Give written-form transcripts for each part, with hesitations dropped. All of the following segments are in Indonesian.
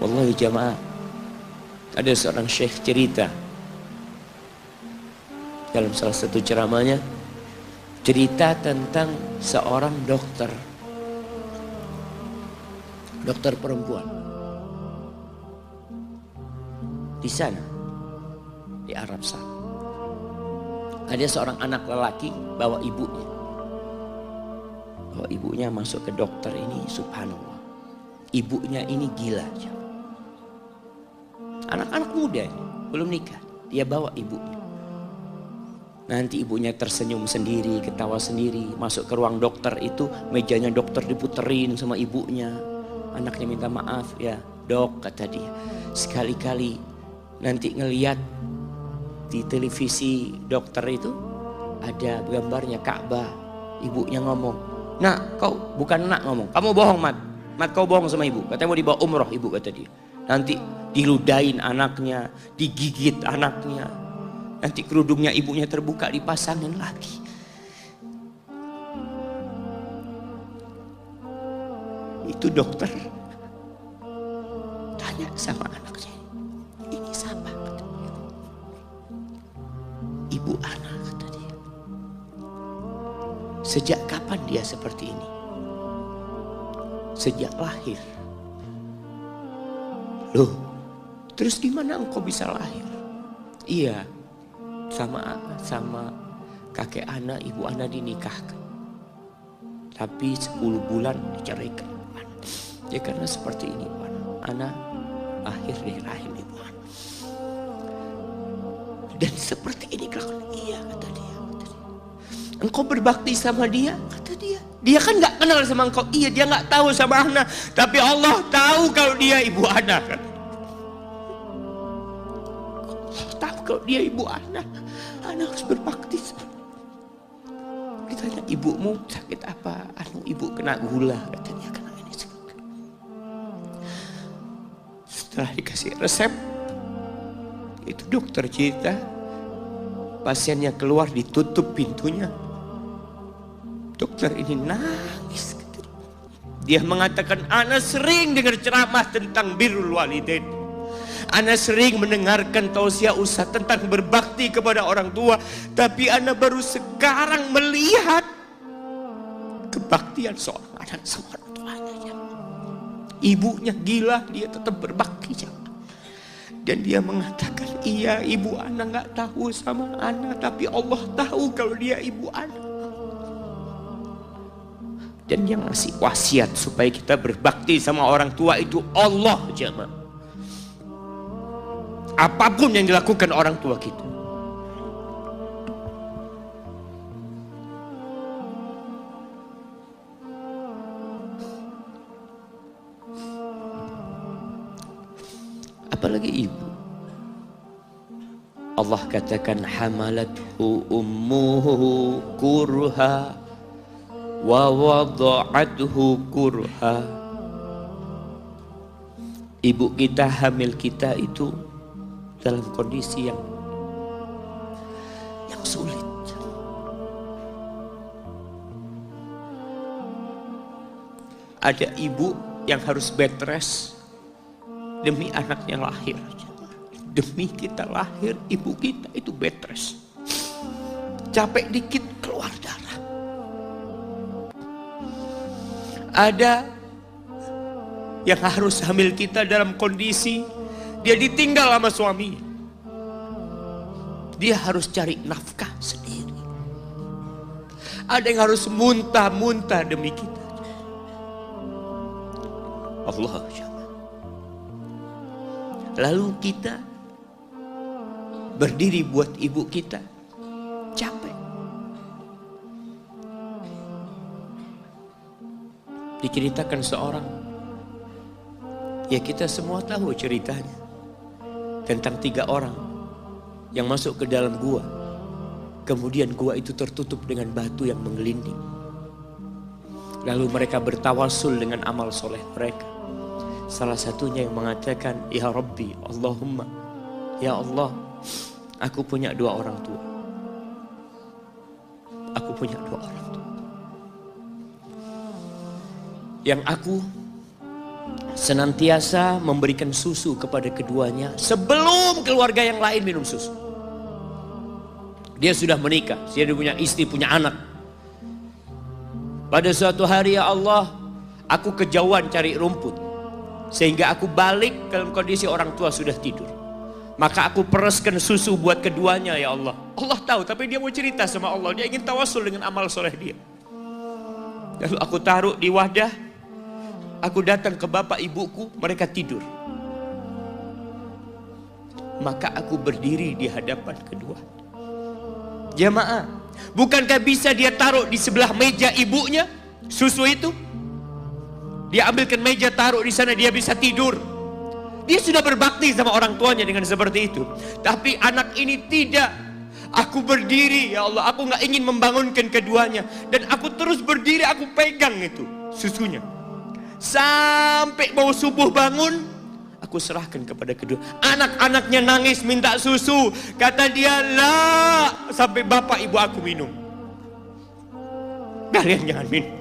Wallahi jamaah, ada seorang syekh cerita dalam salah satu ceramahnya, cerita tentang seorang dokter perempuan di sana, di Arab sana. Ada seorang anak lelaki bawa ibunya masuk ke dokter ini, subhanallah. Ibunya ini gila. Anak-anak muda ini, belum nikah, dia bawa ibunya. Nanti ibunya tersenyum sendiri, ketawa sendiri. Masuk ke ruang dokter itu, mejanya dokter diputerin sama ibunya. Anaknya minta maaf, ya dok, kata dia. Sekali-kali nanti ngeliat di televisi dokter itu ada gambarnya Ka'bah. Ibunya ngomong, nak kau bukan nak ngomong, kamu bohong mat kau bohong sama ibu. Katanya mau dibawa umroh ibu, kata dia. Nanti diludahin anaknya, digigit anaknya. Nanti kerudungnya ibunya terbuka, dipasangin lagi. Itu dokter tanya sama anaknya, ini siapa? Ibu anak, kata dia. Sejak kapan dia seperti ini? Sejak lahir. Loh, terus gimana engkau bisa lahir? Iya, sama kakek ana, ibu ana dinikahkan. Tapi 10 bulan diceraikan. Ya karena seperti ini, ana lahir dari rahim ibu ana. Dan seperti ini kelakuan. Iya, kata dia. Engkau berbakti sama dia, kata dia. Dia kan nggak kenal sama engkau. Iya, dia nggak tahu sama ana. Tapi Allah tahu kalau dia ibu ana. Allah tahu kalau dia ibu ana. Ana harus berbakti. Ditanya, ibumu sakit apa? Ibu kena gula, katanya. Kena ini sakit. Setelah dikasih resep, itu dokter cerita, pasiennya keluar, ditutup pintunya. Dokter ini nangis. Dia mengatakan, ana sering dengar ceramah tentang birrul walidain. Ana sering mendengarkan tausiah ustaz tentang berbakti kepada orang tua. Tapi ana baru sekarang melihat kebaktian seorang anak sama orang tuanya. Ibunya gila, dia tetap berbakti. Dan dia mengatakan, iya ibu ana gak tahu sama ana, tapi Allah tahu kalau dia ibu ana. Dan yang ngasih wasiat supaya kita berbakti sama orang tua itu Allah, jemaah. Apapun yang dilakukan orang tua kita. Apalagi ibu. Allah katakan, hamalathu ummuhu kurha wa wada'athu kurha. Ibu kita, hamil kita itu dalam kondisi yang sulit. Ada ibu yang harus bed rest demi anaknya lahir. Demi kita lahir, ibu kita itu bed rest. Capek dikit keluar darah. Ada yang harus hamil kita dalam kondisi dia ditinggal sama suami. Dia harus cari nafkah sendiri. Ada yang harus muntah-muntah demi kita. Allah. Lalu kita berdiri buat ibu kita, capek. Diceritakan seorang, ya kita semua tahu ceritanya, tentang 3 orang yang masuk ke dalam gua. Kemudian gua itu tertutup dengan batu yang menggelinding. Lalu mereka bertawasul dengan amal soleh mereka. Salah satunya yang mengatakan, ya Rabbi, Allahumma, ya Allah, aku punya 2 orang tua. Aku punya 2 orang tua. Yang aku senantiasa memberikan susu kepada keduanya sebelum keluarga yang lain minum susu. Dia sudah menikah, dia punya istri, punya anak. Pada suatu hari, ya Allah, aku kejauhan cari rumput, sehingga aku balik dalam kondisi orang tua sudah tidur. Maka aku pereskan susu buat keduanya, ya Allah. Allah tahu, tapi dia mau cerita sama Allah. Dia ingin tawasul dengan amal soleh dia. Lalu aku taruh di wadah. Aku datang ke bapak ibuku, mereka tidur. Maka aku berdiri di hadapan kedua. Jamaah, bukankah bisa dia taruh di sebelah meja ibunya susu itu? Dia ambilkan meja, taruh di sana, dia bisa tidur. Dia sudah berbakti sama orang tuanya dengan seperti itu. Tapi anak ini tidak. Aku berdiri, ya Allah, aku gak ingin membangunkan keduanya. Dan aku terus berdiri, aku pegang itu susunya. Sampai mau subuh bangun, aku serahkan kepada kedua. Anak-anaknya nangis minta susu. Kata dia, lah, sampai bapak ibu aku minum. Kalian jangan minum.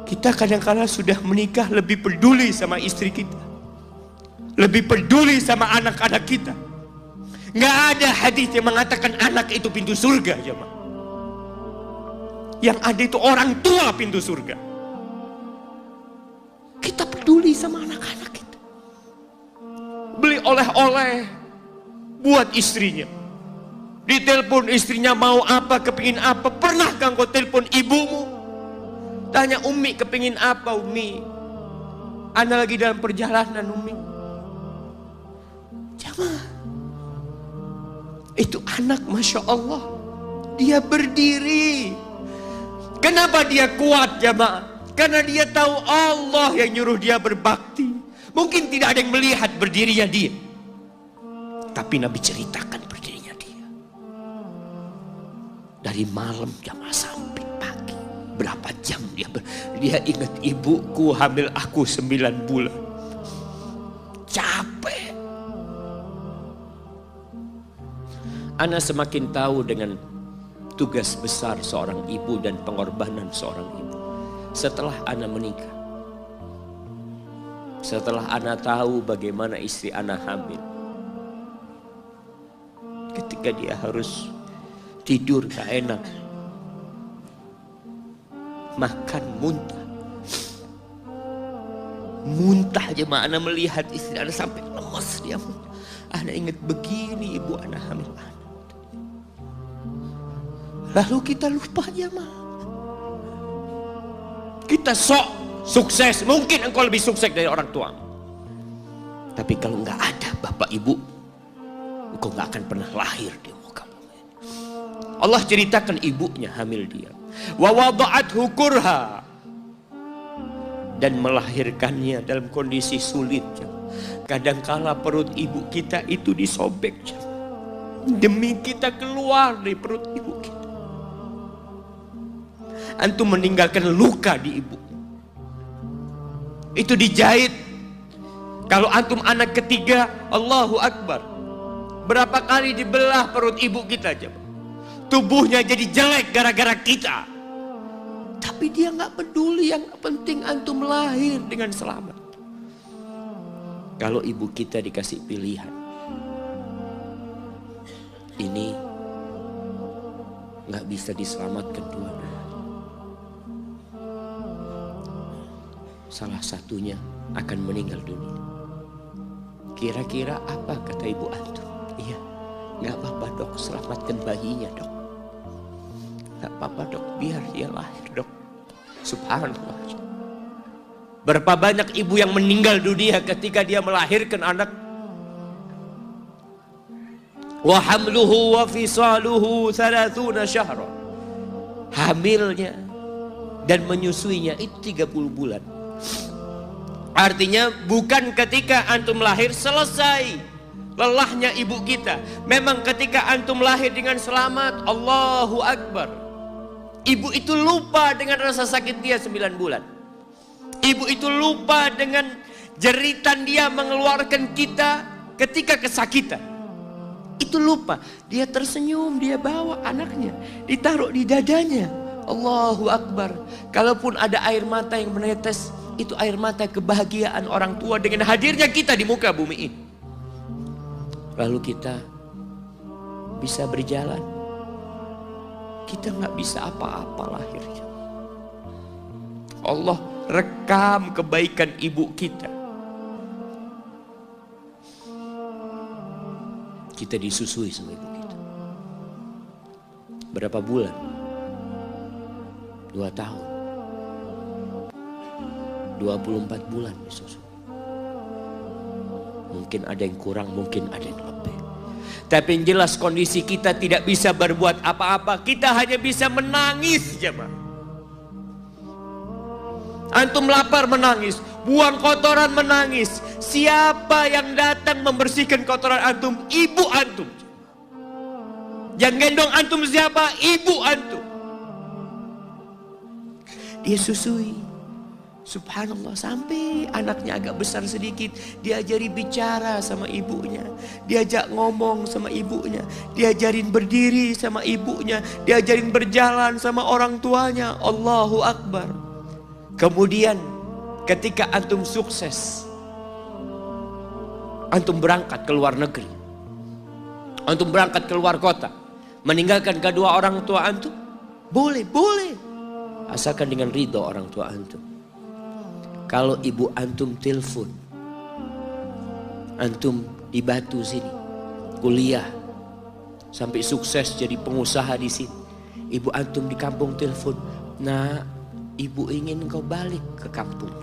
Kita kadang-kala sudah menikah lebih peduli sama istri kita, lebih peduli sama anak-anak kita. Nggak ada hadis yang mengatakan anak itu pintu surga, jemaah. Yang ada itu orang tua pintu surga. Kita peduli sama anak-anak kita. Beli oleh-oleh buat istrinya. Ditelepon istrinya mau apa, kepingin apa. Pernahkah engkau telepon ibumu? Tanya, Umi kepingin apa, Umi? Ana lagi dalam perjalanan, Umi. Jamaah, itu anak, Masya Allah, dia berdiri. Kenapa dia kuat, jamaah? Karena dia tahu Allah yang nyuruh dia berbakti. Mungkin tidak ada yang melihat berdirinya dia, tapi Nabi ceritakan berdirinya dia. Dari malam jamaah sampai pagi, berapa jam dia ingat, ibuku hamil aku 9 bulan. Capek. Ana semakin tahu dengan tugas besar seorang ibu dan pengorbanan seorang ibu setelah Ana menikah. Setelah Ana tahu bagaimana istri Ana hamil, ketika dia harus tidur gak enak, makan muntah aja, Ana melihat istri Ana sampai lemas dia muntah. Ana ingat begini ibu Ana hamil anak. Lalu kita lupa, jemaah. Kita sok sukses, mungkin engkau lebih sukses dari orang tua. Tapi kalau nggak ada bapak ibu, engkau nggak akan pernah lahir di muka bumi. Allah ceritakan ibunya hamil dia. Wa wada'athu kurha, dan melahirkannya dalam kondisi sulit. Kadangkala perut ibu kita itu disobek demi kita keluar dari perut ibu kita. Antum meninggalkan luka di ibu. Itu dijahit. Kalau antum anak ketiga, Allahu Akbar, berapa kali dibelah perut ibu kita, tubuhnya jadi jelek gara-gara kita. Tapi dia nggak peduli, yang penting antum lahir dengan selamat. Kalau ibu kita dikasih pilihan, ini nggak bisa diselamatkan dua-duanya, salah satunya akan meninggal dunia. Kira-kira apa kata ibu antum? Iya, nggak apa-apa dok, selamatkan bayinya dok. Nggak apa-apa dok, biar dia lahir dok. Subhanallah. Berapa banyak ibu yang meninggal dunia ketika dia melahirkan anak. Wa hamluhu wa fisaluhu 30 syahra. Hamilnya dan menyusuinya itu 30 bulan. Artinya bukan ketika antum lahir selesai lelahnya ibu kita. Memang ketika antum lahir dengan selamat, Allahu Akbar, ibu itu lupa dengan rasa sakit dia 9 bulan. Ibu itu lupa dengan jeritan dia mengeluarkan kita ketika kesakitan. Itu lupa. Dia tersenyum, dia bawa anaknya, ditaruh di dadanya. Allahu Akbar. Kalaupun ada air mata yang menetes, Itu air mata kebahagiaan orang tua dengan hadirnya kita di muka bumi ini. Lalu kita bisa berjalan. Kita nggak bisa apa-apa lahirnya. Allah rekam kebaikan ibu kita. Kita disusui sama ibu kita. Berapa bulan? 2 tahun. 24 bulan disusui. Mungkin ada yang kurang, mungkin ada yang lebih. Tapi yang jelas kondisi kita tidak bisa berbuat apa-apa. Kita hanya bisa menangis, jemaah. Antum lapar menangis, buang kotoran menangis. Siapa yang datang membersihkan kotoran antum? Ibu antum. Yang gendong antum siapa? Ibu antum. Dia susui. Subhanallah, sampai anaknya agak besar sedikit, diajari bicara sama ibunya, diajak ngomong sama ibunya, diajarin berdiri sama ibunya, diajarin berjalan sama orang tuanya. Allahu Akbar. Kemudian ketika antum sukses, antum berangkat ke luar negeri, antum berangkat ke luar kota, meninggalkan kedua orang tua antum, boleh, asalkan dengan ridho orang tua antum. Kalau ibu antum telepon, antum di Batu sini, kuliah, sampai sukses jadi pengusaha di sini. Ibu antum di kampung telepon, nah ibu ingin kau balik ke kampung.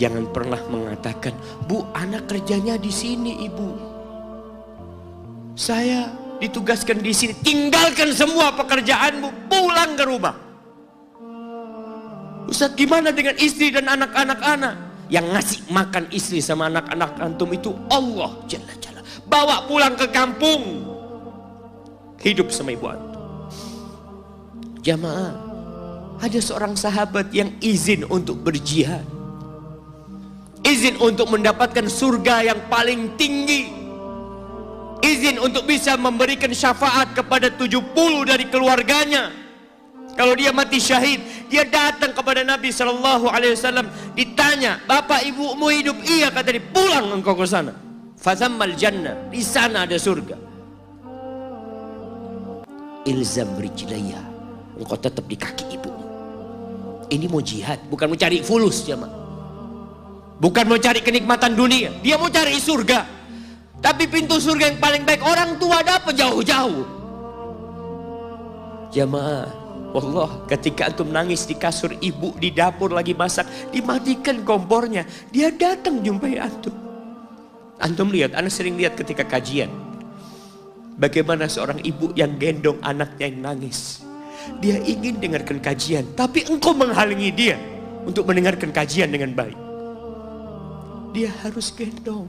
Jangan pernah mengatakan, bu anak kerjanya di sini ibu. Saya ditugaskan di sini, tinggalkan semua pekerjaanmu, pulang ke rumah. Ustaz, gimana dengan istri dan anak-anak anak? Yang ngasih makan istri sama anak-anak antum itu Allah Jalla Jalla. Bawa pulang ke kampung, hidup sama ibu antum. Jamaah, ada seorang sahabat yang izin untuk berjihad, izin untuk mendapatkan surga yang paling tinggi, izin untuk bisa memberikan syafaat kepada 70 dari keluarganya. Kalau dia mati syahid, dia datang kepada Nabi SAW, ditanya, bapak ibumu hidup? Iya, kata dia, pulang engkau ke sana. Fathammal jannah, di sana ada surga. Ilzam rijlaya, engkau tetap di kaki ibumu. Ini mau jihad, bukan mau cari fulus, jemaah. Bukan mau cari kenikmatan dunia, dia mau cari surga. Tapi pintu surga yang paling baik orang tua dapat jauh-jauh. Jemaah, wallah, ketika antum nangis di kasur ibu di dapur lagi masak, dimatikan kompornya, dia datang jumpai antum. Antum lihat, anak sering lihat ketika kajian, bagaimana seorang ibu yang gendong anaknya yang nangis. Dia ingin dengarkan kajian, tapi engkau menghalangi dia untuk mendengarkan kajian dengan baik. Dia harus gendong.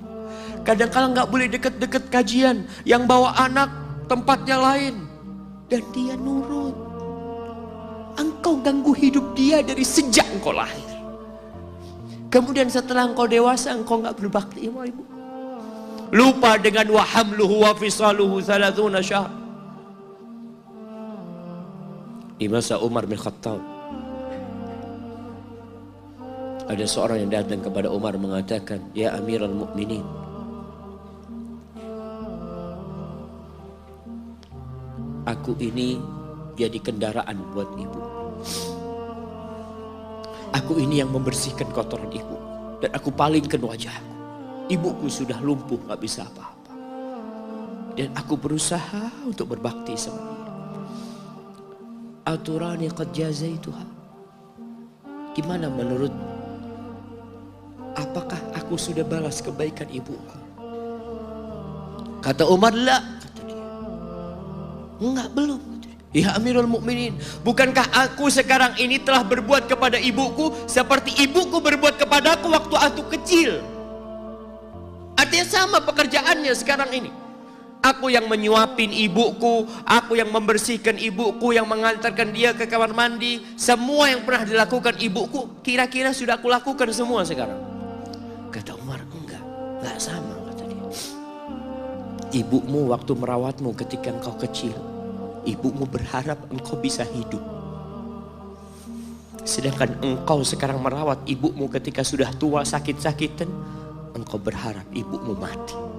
Kadang-kadang nggak boleh deket-deket kajian, yang bawa anak tempatnya lain, dan dia nurut. Engkau ganggu hidup dia dari sejak engkau lahir. Kemudian setelah engkau dewasa, engkau nggak berbakti sama ibu. Lupa dengan wa hamluhu wa fisaluhu 30 syahr. Di masa Umar bin Khattab, ada seorang yang datang kepada Umar mengatakan, ya Amirul Mukminin, aku ini jadi kendaraan buat ibu. Aku ini yang membersihkan kotoran ibu, dan aku palingkan wajahku. Ibuku sudah lumpuh, gak bisa apa-apa, dan aku berusaha untuk berbakti sama dia. Aturani qad jazaituha. Gimana menurut, apakah aku sudah balas kebaikan ibuku? Kata Umar, la, kata dia. Enggak, belum. Ya Amirul Mukminin, bukankah aku sekarang ini telah berbuat kepada ibuku seperti ibuku berbuat kepadaku waktu aku kecil? Artinya sama pekerjaannya sekarang ini. Aku yang menyuapin ibuku, aku yang membersihkan ibuku, yang mengantarkan dia ke kamar mandi. Semua yang pernah dilakukan ibuku, kira-kira sudah aku lakukan semua sekarang. Kata Umar, enggak sama, kata dia. Ibumu waktu merawatmu ketika engkau kecil, ibumu berharap engkau bisa hidup. Sedangkan engkau sekarang merawat ibumu ketika sudah tua sakit-sakitan. Engkau berharap ibumu mati.